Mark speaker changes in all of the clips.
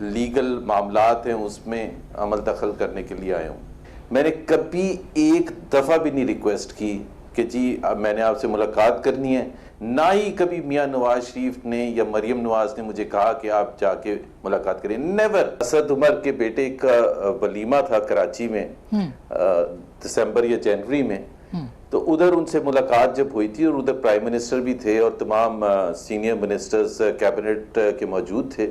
Speaker 1: Legal معاملات ہیں اس میں عمل دخل کرنے کے لیے آیا ہوں. میں نے کبھی ایک دفعہ بھی نہیں ریکویسٹ کی کہ جی میں نے آپ سے ملاقات کرنی ہے. نہ ہی کبھی میاں نواز شریف نے یا مریم نواز نے مجھے کہا کہ آپ جا کے ملاقات کریں. نیور. اسد عمر کے بیٹے کا ولیمہ تھا کراچی میں دسمبر یا جنوری میں, تو ادھر ان سے ملاقات جب ہوئی تھی, اور ادھر پرائم منسٹر بھی تھے اور تمام سینئر منسٹرز کیبنٹ کے موجود تھے,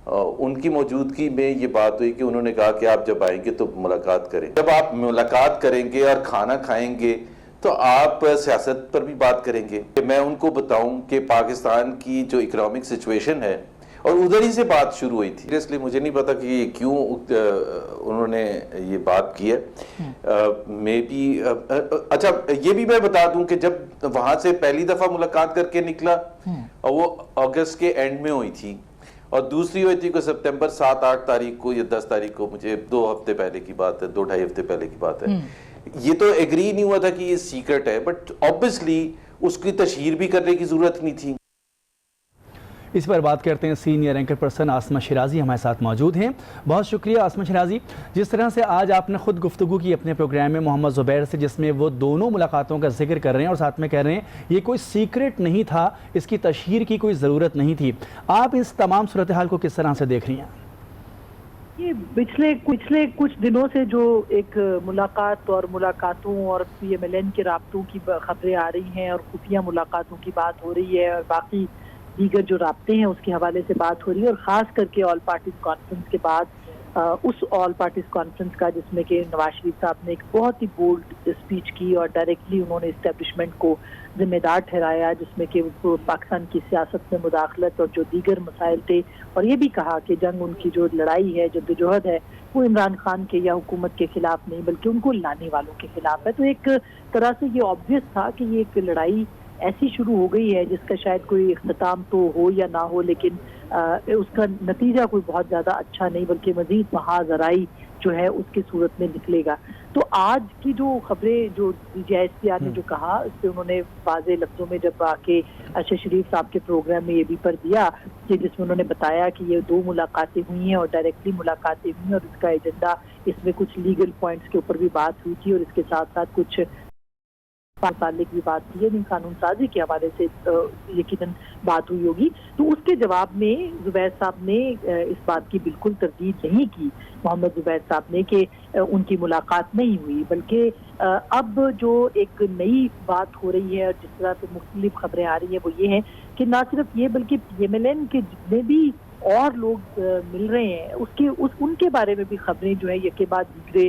Speaker 1: ان کی موجودگی میں یہ بات ہوئی کہ انہوں نے کہا کہ آپ جب آئیں گے تو ملاقات کریں. جب آپ ملاقات کریں گے اور کھانا کھائیں گے تو آپ سیاست پر بھی بات کریں گے. میں ان کو بتاؤں کہ پاکستان کی جو اکنامک سچویشن ہے, اور ادھر ہی سے بات شروع ہوئی تھی. اس لیے مجھے نہیں پتا کہ کیوں انہوں نے یہ بات کی ہے. میں بھی اچھا یہ بھی میں بتا دوں کہ جب وہاں سے پہلی دفعہ ملاقات کر کے نکلا, اور وہ اگست کے اینڈ میں ہوئی تھی, اور دوسری ہوئی تھی کہ سپتمبر 7-8 تاریخ کو یا 10 تاریخ کو, مجھے 2 ہفتے پہلے کی بات ہے, 2-2.5 ہفتے پہلے کی بات ہے. یہ تو ایگری نہیں ہوا تھا کہ یہ سیکرٹ ہے, بٹ آبویسلی اس کی تشہیر بھی کرنے کی ضرورت نہیں تھی.
Speaker 2: اس پر بات کرتے ہیں. Senior anchor person Asma Shirazi ہمارے ساتھ موجود ہیں. بہت شکریہ عاصمہ شیرازی. جس طرح سے آج آپ نے خود گفتگو کی اپنے پروگرام میں محمد زبیر سے, جس میں وہ دونوں ملاقاتوں کا ذکر کر رہے ہیں اور ساتھ میں کہہ رہے ہیں یہ کوئی سیکرٹ نہیں تھا, اس کی تشہیر کی کوئی ضرورت نہیں تھی, آپ اس تمام صورتحال کو کس طرح سے دیکھ رہی ہیں؟
Speaker 3: یہ پچھلے کچھ دنوں سے جو ایک ملاقات اور ملاقاتوں اور پی ایم ایل این کے رابطوں کی خبریں آ رہی ہیں, اور خفیہ ملاقاتوں کی بات ہو رہی ہے, اور باقی دیگر جو رابطے ہیں اس کے حوالے سے بات ہو رہی ہے, اور خاص کر کے آل پارٹیز کانفرنس کے بعد اس آل پارٹیز کانفرنس کا جس میں کہ نواز شریف صاحب نے ایک بہت ہی بولڈ اسپیچ کی اور ڈائریکٹلی انہوں نے اسٹیبلشمنٹ کو ذمہ دار ٹھہرایا, جس میں کہ پاکستان کی سیاست میں مداخلت اور جو دیگر مسائل تھے, اور یہ بھی کہا کہ جنگ ان کی جو لڑائی ہے, جدوجہد ہے, وہ عمران خان کے یا حکومت کے خلاف نہیں بلکہ ان کو لانے والوں کے خلاف ہے. تو ایک طرح سے یہ آبویس تھا کہ یہ ایک لڑائی ایسی شروع ہو گئی ہے جس کا شاید کوئی اختتام تو ہو یا نہ ہو, لیکن اس کا نتیجہ کوئی بہت زیادہ اچھا نہیں بلکہ مزید محاذرائی جو ہے اس کی صورت میں نکلے گا. تو آج کی جو خبریں جو DGISPR نے جو کہا, اس سے انہوں نے واضح لفظوں میں جب آ کے ارشد شریف صاحب کے پروگرام میں یہ بھی پر دیا کہ جس میں انہوں نے بتایا کہ یہ 2 ملاقاتیں ہوئی ہیں اور ڈائریکٹلی ملاقاتیں ہوئی ہیں, اور اس کا ایجنڈا, اس میں کچھ لیگل پوائنٹس کے اوپر بھی بات ہوئی تھی, اور اس کے ساتھ ساتھ کچھ متعلق بھی بات کی ہے, قانون سازی کے حوالے سے یقیناً بات ہوئی ہوگی. تو اس کے جواب میں زبیر صاحب نے اس بات کی بالکل تردید نہیں کی, محمد زبیر صاحب نے, کہ ان کی ملاقات نہیں ہوئی, بلکہ اب جو ایک نئی بات ہو رہی ہے اور جس طرح سے مختلف خبریں آ رہی ہیں وہ یہ ہیں کہ نہ صرف یہ بلکہ پی ایم ایل این کے جتنے بھی اور لوگ مل رہے ہیں ان کے بارے میں بھی خبریں جو ہے یکے بعد دیگرے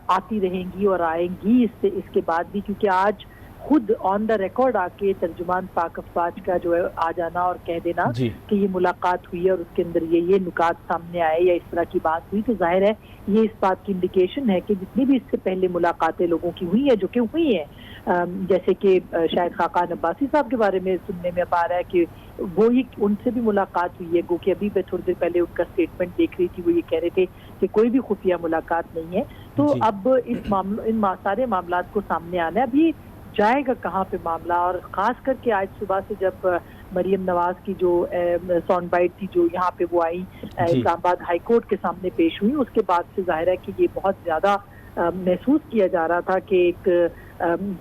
Speaker 3: آتی رہیں گی اور آئیں گی اس کے بعد بھی, کیونکہ آج خود آن دا ریکارڈ آ کے ترجمان پاک افواج کا جو ہے آ جانا اور کہہ دینا کہ یہ ملاقات ہوئی ہے اور اس کے اندر یہ نکات سامنے آئے یا اس طرح کی بات ہوئی, تو ظاہر ہے یہ اس بات کی انڈیکیشن ہے کہ جتنی بھی اس سے پہلے ملاقاتیں لوگوں کی ہوئی ہیں جو کہ ہوئی ہیں, جیسے کہ شاید خاقان عباسی صاحب کے بارے میں سننے میں اب آ رہا ہے کہ وہی ان سے بھی ملاقات ہوئی ہے, گو کہ ابھی میں تھوڑی دیر پہلے ان کا اسٹیٹمنٹ دیکھ رہی تھی, وہ یہ کہہ رہے تھے کہ کوئی بھی خفیہ ملاقات نہیں ہے. تو اب ان سارے معاملات کو سامنے آنا ہے. ابھی جائے گا کہاں پہ معاملہ, اور خاص کر کے آج صبح سے جب مریم نواز کی جو ساؤنڈ بائٹ تھی جو یہاں پہ وہ آئی اسلام آباد ہائی کورٹ کے سامنے پیش ہوئی, اس کے بعد سے ظاہر ہے کہ یہ بہت زیادہ محسوس کیا جا رہا تھا کہ ایک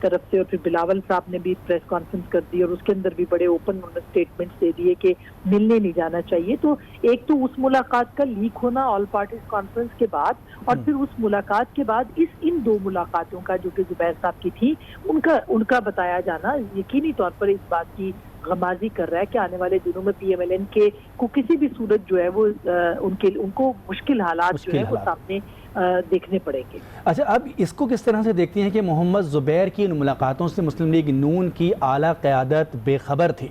Speaker 3: طرف سے, اور پھر بلاول صاحب نے بھی پریس کانفرنس کر دی اور اس کے اندر بھی بڑے اوپن اسٹیٹمنٹس دے دیے کہ ملنے نہیں جانا چاہیے. تو ایک تو اس ملاقات کا لیک ہونا آل پارٹیز کانفرنس کے بعد, اور پھر اس ملاقات کے بعد ان 2 ملاقاتوں کا جو کہ زبیر صاحب کی تھی ان کا بتایا جانا یقینی طور پر اس بات کی غمازی کر رہا ہے کہ آنے والے دنوں میں پی ایم ایل این کے کو کسی بھی صورت جو ہے وہ ان کو مشکل حالات جو ہے وہ سامنے دیکھنے پڑیں گے.
Speaker 2: اچھا, اب اس کو کس طرح سے دیکھتی ہیں کہ محمد زبیر کی ان ملاقاتوں سے مسلم لیگ نون کی اعلیٰ قیادت بے خبر تھی؟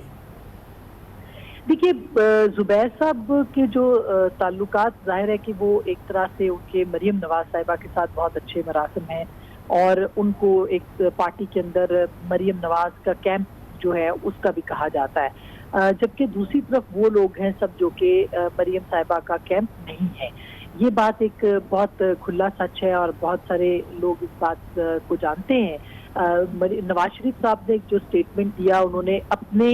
Speaker 3: دیکھیے, زبیر صاحب کے جو تعلقات ظاہر ہے کہ وہ ایک طرح سے ان کے مریم نواز صاحبہ کے ساتھ بہت اچھے مراسم ہیں, اور ان کو ایک پارٹی کے اندر مریم نواز کا کیمپ جو ہے اس کا بھی کہا جاتا ہے, جبکہ دوسری طرف وہ لوگ ہیں سب جو کہ مریم صاحبہ کا کیمپ نہیں ہے. یہ بات ایک بہت کھلا سچ ہے اور بہت سارے لوگ اس بات کو جانتے ہیں. نواز شریف صاحب نے جو سٹیٹمنٹ دیا, انہوں نے اپنے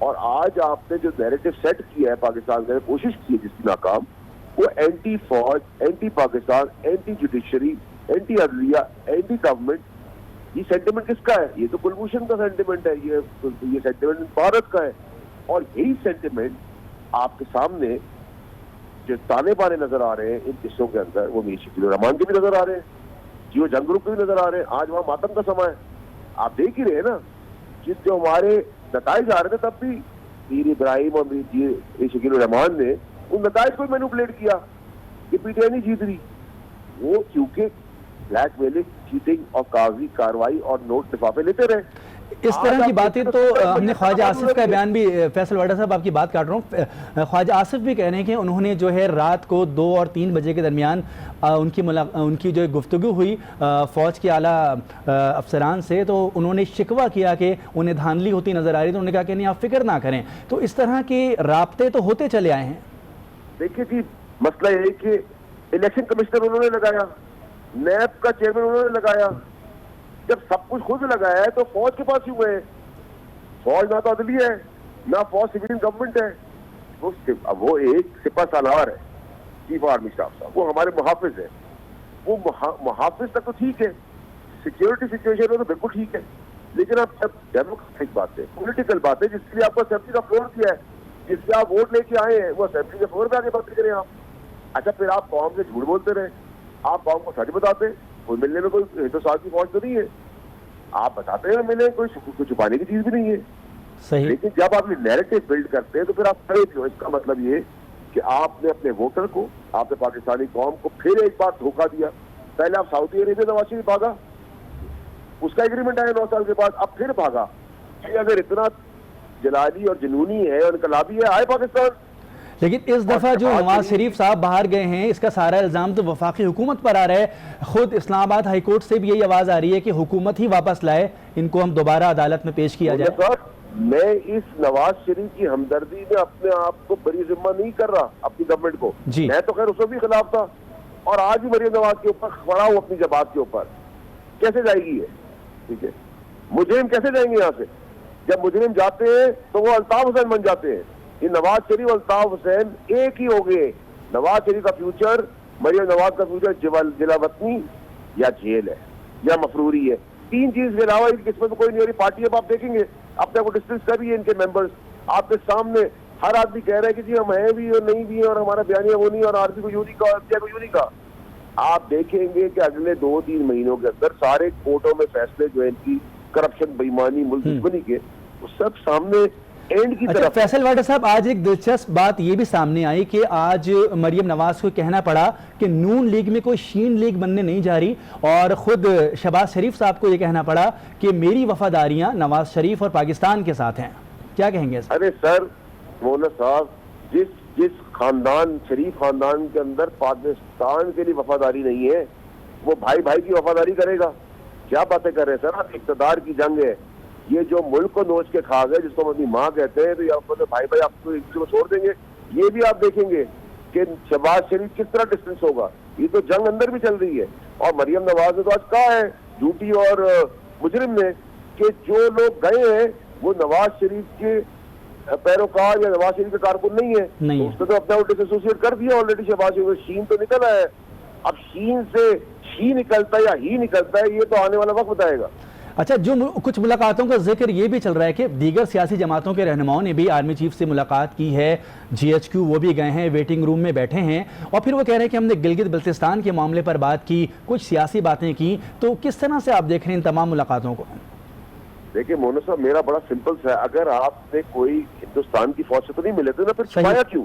Speaker 4: اور آج آپ نے جو نیریٹو سیٹ کیا ہے پاکستان نے کوشش کی ہے جس کی ناکام، وہ اینٹی فوج، anti Pakistan, anti judiciary, anti عدلیہ، اینٹی گورنمنٹ، یہ سینٹیمنٹ کس کا ہے؟ یہ تو کلبھوشن کا سینٹیمنٹ ہے، یہ سینٹیمنٹ بھارت کا ہے. اور یہی سینٹیمنٹ آپ کے سامنے جو تانے بانے نظر آ رہے ہیں ان قصوں کے اندر، وہ میر شکیل الرحمان کے بھی نظر آ رہے ہیں، جیو جنگرو کے بھی نظر آ رہے ہیں. آج وہاں ماتم کا سما ہے، آپ دیکھ ہی رہے ہیں نا، جو ہمارے نتائج آ رہے تھے تب بھی میر ابراہیم اور میر شکیل الرحمان نے ان نتائج کو مینوپولیٹ کیا کہ پی ٹی آئی نہیں جیت رہی. وہ کیونکہ بلیک میلنگ، چیٹنگ اور کاغذی کاروائی اور نوٹ لفافے لیتے رہے.
Speaker 2: اس طرح کی باتیں تو ہم نے خواجہ آصف کا بیان بھی، فیصل واڈا صاحب آپ کی بات کاٹ رہا ہوں، خواجہ آصف بھی کہہ رہے ہیں کہ انہوں نے جو ہے رات کو 2 اور 3 بجے کے درمیان ان کی جو گفتگو ہوئی فوج کے اعلیٰ افسران سے، تو انہوں نے شکوہ کیا کہ انہیں دھاندلی ہوتی نظر آ رہی، تو انہوں نے کہا کہ نہیں آپ فکر نہ کریں. تو اس طرح کے رابطے تو ہوتے چلے آئے ہیں.
Speaker 4: دیکھیے جی، مسئلہ یہ کہ الیکشن کمشنر انہوں نے لگایا، نیب کا چیئرمین انہوں نے لگایا. جب سب کچھ خود لگایا ہے تو فوج کے پاس کیوں گئے؟ فوج نہ تو عدلیہ ہے، نہ فوج سویلین گورنمنٹ ہے. وہ ایک سپہ سالار ہے، چیف آرمی اسٹاف صاحب، وہ ہمارے محافظ ہے. وہ محافظ تک تو ٹھیک ہے، سیکیورٹی سچویشن میں تو بالکل ٹھیک ہے، لیکن اب جب ڈیموکریٹک بات ہے، پولیٹیکل بات ہے، جس کے لیے آپ کو اسمبلی کا فلور دیا ہے، جس سے آپ ووٹ لے کے آئے ہیں، وہ اسمبلی کے فلور پہ آگے بات کریں آپ. اچھا پھر آپ قوم سے جھوٹ بولتے رہے، آپ قوم کو سچ بتاتے، کوئی ملنے میں کوئی ہندوستان کی فوج تو نہیں ہے، آپ بتاتے ہیں ملے، کوئی چھپانے کی چیز بھی نہیں ہے.
Speaker 2: صحیح.
Speaker 4: لیکن جب آپ یہ نیریٹو بلڈ کرتے ہیں تو پھر آپ کھڑے کیوں؟ اس کا مطلب یہ کہ آپ نے اپنے ووٹر کو، آپ نے پاکستانی قوم کو پھر ایک بار دھوکہ دیا. پہلے آپ سعودی عربیہ نواز شریف بھاگا، اس کا ایگریمنٹ آیا 9 سال کے بعد، اب پھر بھاگا. اگر اتنا جلالی اور جنونی ہے اور انقلابی ہے، آئے پاکستان.
Speaker 2: لیکن اس دفعہ جو نواز شریف صاحب باہر گئے ہیں، اس کا سارا الزام تو وفاقی حکومت پر آ رہا ہے. خود اسلام آباد ہائی کورٹ سے بھی یہی آواز آ رہی ہے کہ حکومت ہی واپس لائے، ان کو ہم دوبارہ عدالت میں پیش کیا جائے.
Speaker 4: سر میں اس نواز شریف کی ہمدردی میں اپنے آپ کو بری ذمہ نہیں کر رہا، اپنی گورنمنٹ کو. میں تو خیر اس کو بھی خلاف تھا، اور آج بھی مریم نواز کے اوپر کھڑا ہوں اپنی جماعت کے اوپر. کیسے جائے گی یہ؟ ٹھیک ہے، مجرم کیسے جائیں گے یہاں سے؟ جب مجرم جاتے ہیں تو وہ الطاف حسین بن جاتے ہیں. یہ نواز شریف اور الطاف حسین ایک ہی ہو گئے. نواز شریف کا فیوچر، مریم نواز کا فیوچر جلا وطنی یا جیل ہے یا مفروری ہے. 3 چیز کے علاوہ ان قسمت کوئی نہیں ہو رہی. پارٹی اب آپ دیکھیں گے اپنے کو ڈسکس کر رہی ہے، ان کے ممبرز آپ کے سامنے ہر آدمی کہہ رہا ہے کہ جی ہم ہیں بھی اور نہیں بھی ہیں، اور ہمارا بیانیہ وہ نہیں، اور آرمی کو یوں نہیں کہا، کو یوں نہیں کہا. آپ دیکھیں گے کہ اگلے 2-3 مہینوں کے اندر سارے کورٹوں میں فیصلے جو ہیں ان کی کرپشن، بےایمانی، ملک دشمنی کے، وہ سب سامنے اینڈ کی طرف.
Speaker 2: فیصل واڈا صاحب، آج ایک دلچسپ بات یہ بھی سامنے آئی کہ آج مریم نواز کو کہنا پڑا کہ نون لیگ میں کوئی شین لیگ بننے نہیں جا رہی، اور خود شہباز شریف صاحب کو یہ کہنا پڑا کہ میری وفاداریاں نواز شریف اور پاکستان کے ساتھ ہیں. کیا کہیں گے؟
Speaker 4: ارے سر مولانا صاحب، جس خاندان، شریف خاندان کے اندر پاکستان کے لیے وفاداری نہیں ہے، وہ بھائی بھائی کی وفاداری کرے گا؟ کیا باتیں کر رہے ہیں سر آپ؟ اقتدار کی جنگ ہے یہ، جو ملک کو نوچ کے کھا گئے، جس کو اپنی ماں کہتے ہیں، تو یہ بھائی بھائی آپ کو ایک دوسرے کو چھوڑ دیں گے؟ یہ بھی آپ دیکھیں گے کہ شہباز شریف کس طرح ڈسٹینس ہوگا. یہ تو جنگ اندر بھی چل رہی ہے. اور مریم نواز نے تو آج کہا ہے جھوٹی اور مجرم نے کہ جو لوگ گئے ہیں وہ نواز شریف کے پیروکار یا نواز شریف کے کارکن نہیں ہے. اس نے تو اپنا ڈس ایسوسیٹ کر دیا آلریڈی. شہباز شریف شین تو نکل آیا ہے، اب شین سے شی نکلتا ہے یا ہی نکلتا ہے، یہ تو آنے والا وقت بتائے گا.
Speaker 2: اچھا، جو کچھ ملاقاتوں کا ذکر یہ بھی چل رہا ہے کہ دیگر سیاسی جماعتوں کے رہنماؤں نے بھی آرمی چیف سے ملاقات کی ہے، جی ایچ کیو وہ بھی گئے ہیں، ویٹنگ روم میں بیٹھے ہیں، اور پھر وہ کہہ رہے ہیں کہ ہم نے گلگت بلتستان کے معاملے پر بات کی، کچھ سیاسی باتیں کی. تو کس طرح سے آپ دیکھ رہے ہیں ان تمام ملاقاتوں کو؟
Speaker 4: دیکھیں مولانا صاحب، میرا بڑا سمپل سا ہے، اگر آپ نے کوئی ہندوستان کی فوج سے تو نہیں ملے تھے نا، پھر چھپایا کیوں؟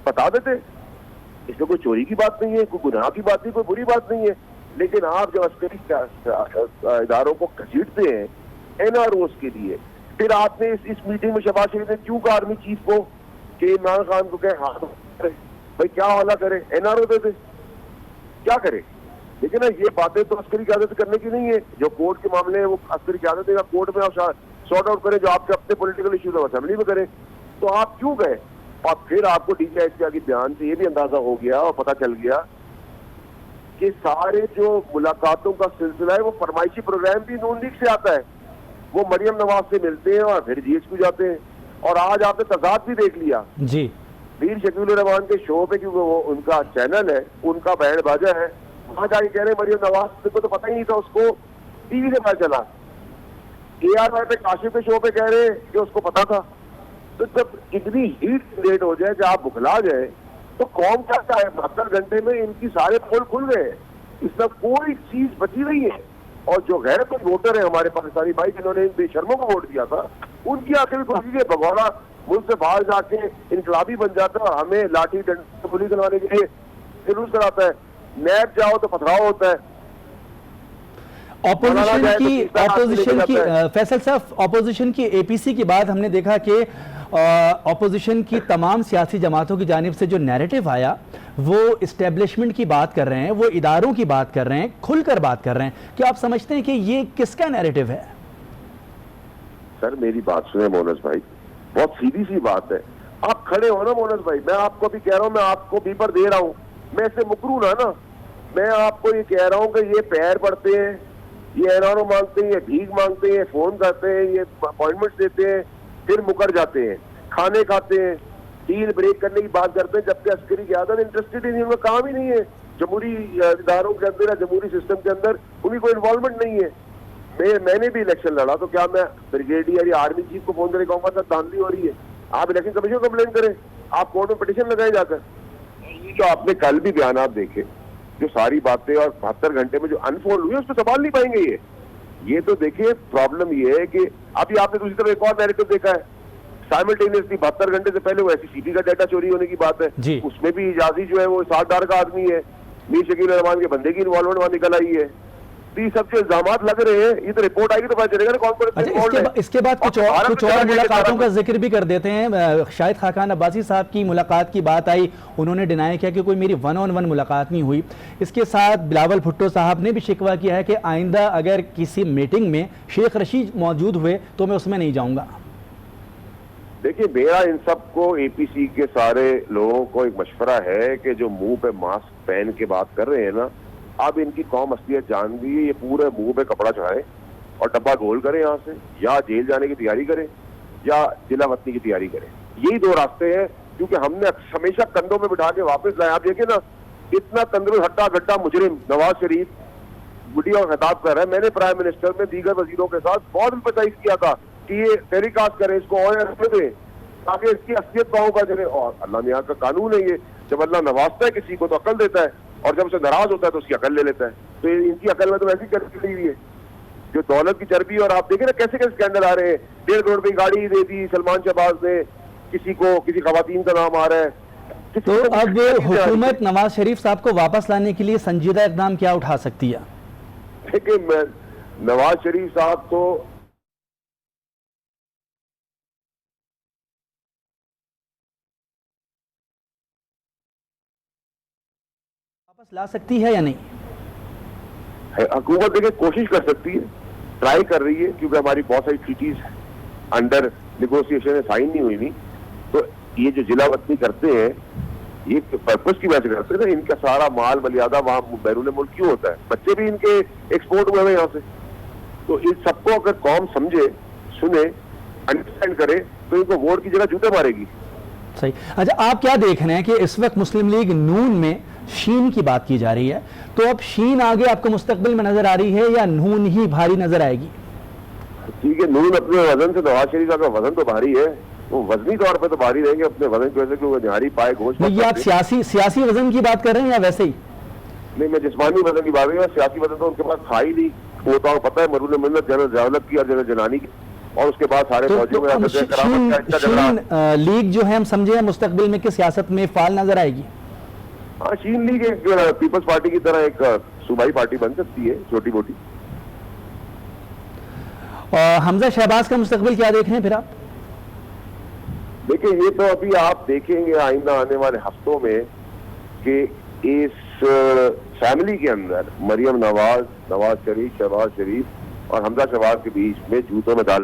Speaker 4: بتا دیتے. اس میں کوئی چوری کی بات نہیں ہے، کوئی گناہ کی بات نہیں، کوئی بری بات نہیں ہے. لیکن آپ جب عسکری اداروں کو گھسیٹتے ہیں این آر اوز کے لیے، پھر آپ نے اس میٹنگ میں شہباز شریف نے کیوں کہا آرمی چیف کو کہ عمران خان کو کہ ہاتھ بھائی کیا حوالہ کرے، این آر او دے دے، کیا کرے؟ لیکن یہ باتیں تو عسکری قیادت کرنے کی نہیں ہے. جو کورٹ کے معاملے ہیں وہ عسکری قیادت ہے، کورٹ میں آپ سارٹ آؤٹ کریں، جو آپ کے اپنے پولیٹیکل ایشوز ہیں اسمبلی میں کریں. تو آپ کیوں گئے؟ اور پھر آپ کو ڈی جی ایچ کے بیان سے یہ بھی اندازہ ہو گیا اور پتہ چل گیا کہ سارے جو ملاقاتوں کا سلسلہ ہے وہ فرمائشی پروگرام بھی نون لیگ سے آتا ہے. وہ مریم نواز سے ملتے ہیں اور پھر جی ایچ کیو جاتے ہیں، اور آج آپ نے تضاد بھی دیکھ لیا.
Speaker 2: جی
Speaker 4: میر شکیل الرحمان کے شو پہ کیونکہ وہ ان کا چینل ہے, ان کا بینڈ باجا ہے, وہاں جا کے کہہ رہے مریم نواز کو تو پتہ ہی نہیں تھا, اس کو ٹی وی سے پتہ چلا. ARY پہ کاشف کے شو پہ کہہ رہے کہ اس کو پتا تھا. تو جب اتنی ہیٹ کریٹ ہو جائے کہ آپ بکھلا جائے تو قوم کیا چاہے. 72 گھنٹے میں ان کی سارے پول کھل گئے, اس میں کوئی چیز بچی نہیں ہے. اور جو غیرت مند ووٹر ہیں ہمارے پاکستانی بھائی جنہوں نے ان بے شرموں کو ووٹ دیا تھا, ان کی آخر کوشش ہے بھگوڑا ملک سے باہر جا کے انقلابی بن جاتا ہے اور ہمیں لاٹھی ڈنڈے گولی چلانے کے لیے جلوس کراتا ہے. نیب جاؤ تو پتھراؤ ہوتا ہے.
Speaker 2: اپوزیشن کی فیصل صاحب, اپوزیشن کی APC کے بعد ہم نے دیکھا کہ اپوزیشن کی تمام سیاسی جماعتوں کی جانب سے جو نیریٹو آیا وہ اسٹیبلشمنٹ کی بات کر رہے ہیں, وہ اداروں کی بات کر رہے ہیں, کھل کر بات کر رہے ہیں. کیا آپ سمجھتے ہیں کہ یہ کس کا نیریٹو ہے؟
Speaker 4: سر میری بات سنیں مونس بھائی, بہت سیدھی سی بات ہے. آپ کھڑے ہو نا مونس بھائی, میں آپ کو بھی کہہ رہا ہوں, میں آپ کو بیپر دے رہا ہوں, میں اس سے مکروں نا. میں آپ کو یہ کہہ رہا ہوں کہ یہ پیر پڑتے ہیں, یہ NRO مانگتے ہیں, یہ بھیک مانگتے ہیں, فون کرتے ہیں, یہ اپوائنٹمنٹ دیتے ہیں, پھر مکر جاتے ہیں, کھانے کھاتے ہیں, ڈیل بریک کرنے کی بات کرتے ہیں, جبکہ عسکری قیادت انٹرسٹڈ ہی نہیں, ان کا کام ہی نہیں ہے. جمہوری اداروں کے اندر, جمہوری سسٹم کے اندر ان کی کوئی انوالومنٹ نہیں ہے. میں نے بھی الیکشن لڑا تو کیا میں بریگیڈیئر یا آرمی چیف کو فون کرے کہوں گا سر دھاندلی ہو رہی ہے, آپ الیکشن کمیشن کو کمپلین کریں, آپ کورٹ میں پٹیشن لگائیں جا کر. جو آپ نے کل بھی بیانات دیکھے, جو ساری باتیں اور 72 گھنٹے میں جو انفولڈ ہوئی اس پہ سنبھال نہیں پائیں گے. یہ تو دیکھیے پرابلم یہ ہے کہ ابھی آپ نے دوسری طرف ایک اور نیریٹو دیکھا ہے, سائملٹینیسلی 72 گھنٹے سے پہلے وہ SCCP کا ڈیٹا چوری ہونے کی بات ہے, اس میں بھی اجازی جو ہے وہ 60 ڈار کا آدمی ہے, میر شکیل الرحمان کے بندے کی انوالومنٹ وہاں نکل آئی ہے. یہ سب جو الزامات لگ رہے ہیں, یہ تو رپورٹ آئے گی تو پتہ چلے گا کون.
Speaker 2: اس کے بعد کچھ اور ملاقاتوں کا ذکر بھی کر دیتے ہیں. شاہد خاقان عباسی صاحب کی ملاقات کی بات آئی, انہوں نے ڈینائی کیا کہ کوئی میری 1-on-1 ملاقات نہیں ہوئی. اس کے ساتھ بلاول بھٹو صاحب نے بھی شکوہ کیا ہے کہ آئندہ اگر کسی میٹنگ میں شیخ رشید موجود ہوئے تو میں اس میں نہیں جاؤں گا.
Speaker 4: دیکھیے میرا ان سب کو APC کے سارے لوگوں کو ایک مشورہ ہے کہ جو منہ پہ ماسک پہن کے بات کر رہے ہیں نا, اب ان کی قوم اصلیت جان گئی ہے. یہ پورے منہ پہ کپڑا چڑھائیں اور ڈبہ گول کریں, یہاں سے یا جیل جانے کی تیاری کریں یا ضلع وطنی کی تیاری کریں. یہی دو راستے ہیں, کیونکہ ہم نے ہمیشہ کندھوں میں بٹھا کے واپس لائے. آپ دیکھیں نا, اتنا تندرست ہٹا گڈا مجرم نواز شریف ویڈیو خطاب کر رہا ہے. میں نے پرائم منسٹر میں دیگر وزیروں کے ساتھ بہت امپیتھائز کیا تھا کہ یہ ٹیلی کاسٹ کریں, اس کو اور دیں تاکہ اس کی اصلیت پاؤں کا چلے. اور اللہ میاں کا قانون ہے یہ, جب اللہ نوازتا ہے کسی کو تو عقل دیتا ہے, اور جب اسے ناراض ہوتا ہے تو اس کی عقل لے لیتا ہے. تو ان کی عقل میں تو ایسی چربی ہوئی ہے جو دولت کی چربی. اور آپ دیکھیں نا کیسے کیسے اسکینڈل آ رہے ہیں. 1.5 کروڑ کی گاڑی دے دی سلمان شہباز نے, کسی کو کسی خواتین کا نام آ رہا ہے.
Speaker 2: تو اب حکومت نواز شریف صاحب کو واپس لانے کے لیے سنجیدہ اقدام کیا اٹھا سکتی ہے؟
Speaker 4: دیکھیں نواز شریف صاحب تو
Speaker 2: واپس لا سکتی ہے یا نہیں؟
Speaker 4: حکومت دیکھیں کوشش کر سکتی ہے, ٹرائی کر رہی ہے, کیونکہ ہماری بہت ساری ٹریٹیز انڈر نیگوسیشن سائن نہیں ہوئی. تو یہ جو ضلع وطنی کرتے ہیں یہ پرپس کی وجہ سے کرتے ہیں. ان کا سارا مال ملیادہ وہاں بیرون ملک کیوں ہوتا ہے؟ بچے بھی ان کے ایکسپورٹ ہوئے ہیں یہاں سے. تو ان سب کو اگر قوم سمجھے, سنے, انڈرسٹینڈ کرے تو ان کو ووٹ کی جگہ جوتے مارے گی.
Speaker 2: صحیح. اچھا, آپ کیا دیکھ رہے ہیں کہ اس وقت مسلم لیگ نون میں شین کی بات کی جا رہی ہے, تو اب شین آگے آپ کو مستقبل میں نظر آ رہی ہے یا نون ہی بھاری نظر آئے گی؟
Speaker 4: ٹھیک ہے, نون اپنے وزن سے, نواز شریف کا وزن تو بھاری ہے, وہ وزنی طور پہ تو بھاری رہیں گے اپنے وزن کی وجہ سے, کہ وہ نہاری پائے گوشت.
Speaker 2: یہ آپ سیاسی وزن کی بات کر رہے ہیں یا ویسے ہی؟
Speaker 4: نہیں, میں جسمانی وزن کی بات کر رہا ہوں. سیاسی وزن تو ان کے پاس تھا ہی نہیں. وہ تو پتہ ہے مرون منت جنرل جاولت کی اور جنرل جنانی کی, اور اس کے بعد سارے فوجیوں میں
Speaker 2: شین لیگ جو ہے ہم سمجھے مستقبل میں کس سیاست میں فعال نظر آئے گی؟
Speaker 4: ہاں, شین لیگ ایک پیپلز پارٹی کی طرح ایک صوبائی پارٹی بن سکتی ہے, چھوٹی موٹی.
Speaker 2: حمزہ شہباز کا مستقبل کیا دیکھ رہے ہیں پھر آپ؟
Speaker 4: دیکھیں یہ تو ابھی آپ دیکھیں گے آئندہ آنے والے ہفتوں میں کہ اس فیملی کے اندر مریم نواز, نواز شریف, شہباز شریف اور حمزہ شہباز کے بیچ میں جوتوں میں دال.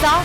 Speaker 5: 7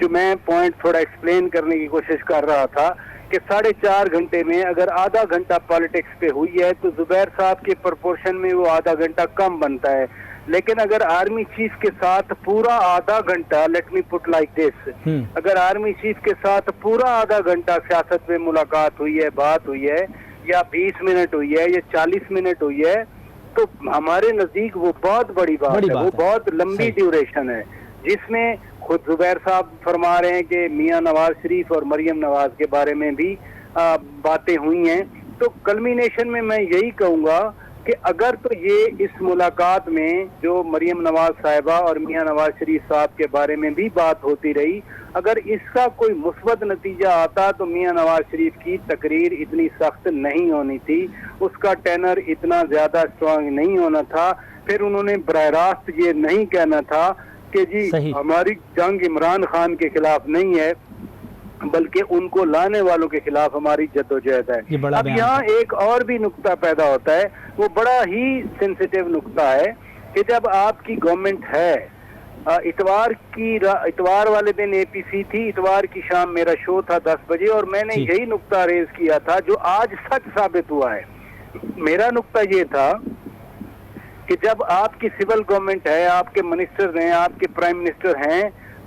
Speaker 6: جو میں پوائنٹ تھوڑا ایکسپلین کرنے کی کوشش کر رہا تھا کہ 4.5 گھنٹے میں اگر آدھا گھنٹہ پالیٹکس پہ ہوئی ہے تو زبیر صاحب کے پرپورشن میں وہ آدھا گھنٹہ کم بنتا ہے، لیکن اگر آرمی چیف کے ساتھ پورا آدھا گھنٹہ، let me put like this, اگر آرمی چیف کے ساتھ پورا آدھا گھنٹہ سیاست پہ ملاقات ہوئی ہے، بات ہوئی ہے، یا 20 منٹ ہوئی ہے یا 40 منٹ ہوئی ہے، تو ہمارے نزدیک وہ بہت بڑی بات ہے، وہ بہت لمبی ڈیوریشن ہے، جس میں خود زبیر صاحب فرما رہے ہیں کہ میاں نواز شریف اور مریم نواز کے بارے میں بھی باتیں ہوئی ہیں۔ تو کلمینیشن میں میں یہی کہوں گا کہ اگر تو یہ اس ملاقات میں جو مریم نواز صاحبہ اور میاں نواز شریف صاحب کے بارے میں بھی بات ہوتی رہی، اگر اس کا کوئی مثبت نتیجہ آتا تو میاں نواز شریف کی تقریر اتنی سخت نہیں ہونی تھی، اس کا ٹینر اتنا زیادہ اسٹرانگ نہیں ہونا تھا، پھر انہوں نے براہ راست یہ نہیں کہنا تھا کہ جی ہماری جنگ عمران خان کے خلاف نہیں ہے بلکہ ان کو لانے والوں کے خلاف ہماری جدوجہد ہے۔ اب یہاں ایک اور بھی نقطہ پیدا ہوتا ہے، وہ بڑا ہی سینسیٹیو نقطہ ہے کہ جب آپ کی گورنمنٹ ہے، اتوار والے دن اے پی سی تھی، اتوار کی شام میرا شو تھا 10 بجے، اور میں نے یہی نقطہ ریز کیا تھا جو آج سچ ثابت ہوا ہے۔ میرا نقطہ یہ تھا کہ جب آپ کی سول گورنمنٹ ہے، آپ کے منسٹر ہیں، آپ کے پرائم منسٹر ہیں،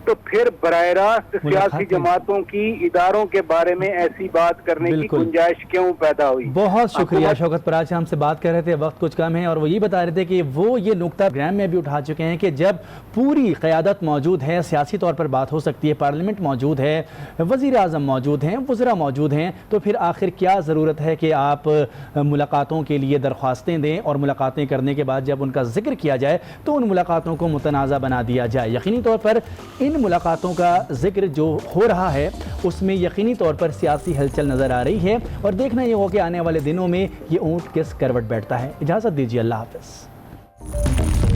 Speaker 6: تو پھر براہ راست سیاسی جماعتوں کی اداروں کے بارے میں ایسی بات کرنے کی گنجائش کیوں پیدا ہوئی؟
Speaker 2: بہت شکریہ شوکت پراج، ہم سے بات کر رہے تھے، وقت کچھ کم ہے، اور وہ یہ بتا رہے تھے کہ وہ یہ نقطہ پروگرام میں بھی اٹھا چکے ہیں کہ جب پوری قیادت موجود ہے، سیاسی طور پر بات ہو سکتی ہے، پارلیمنٹ موجود ہے، وزیر اعظم موجود ہیں، وزراء موجود ہیں، تو پھر آخر کیا ضرورت ہے کہ آپ ملاقاتوں کے لیے درخواستیں دیں، اور ملاقاتیں کرنے کے بعد جب ان کا ذکر کیا جائے تو ان ملاقاتوں کو متنازع بنا دیا جائے۔ یقینی طور پر ان ملاقاتوں کا ذکر جو ہو رہا ہے اس میں یقینی طور پر سیاسی ہلچل نظر آ رہی ہے، اور دیکھنا یہ ہو کہ آنے والے دنوں میں یہ اونٹ کس کروٹ بیٹھتا ہے۔ اجازت دیجیے، اللہ حافظ۔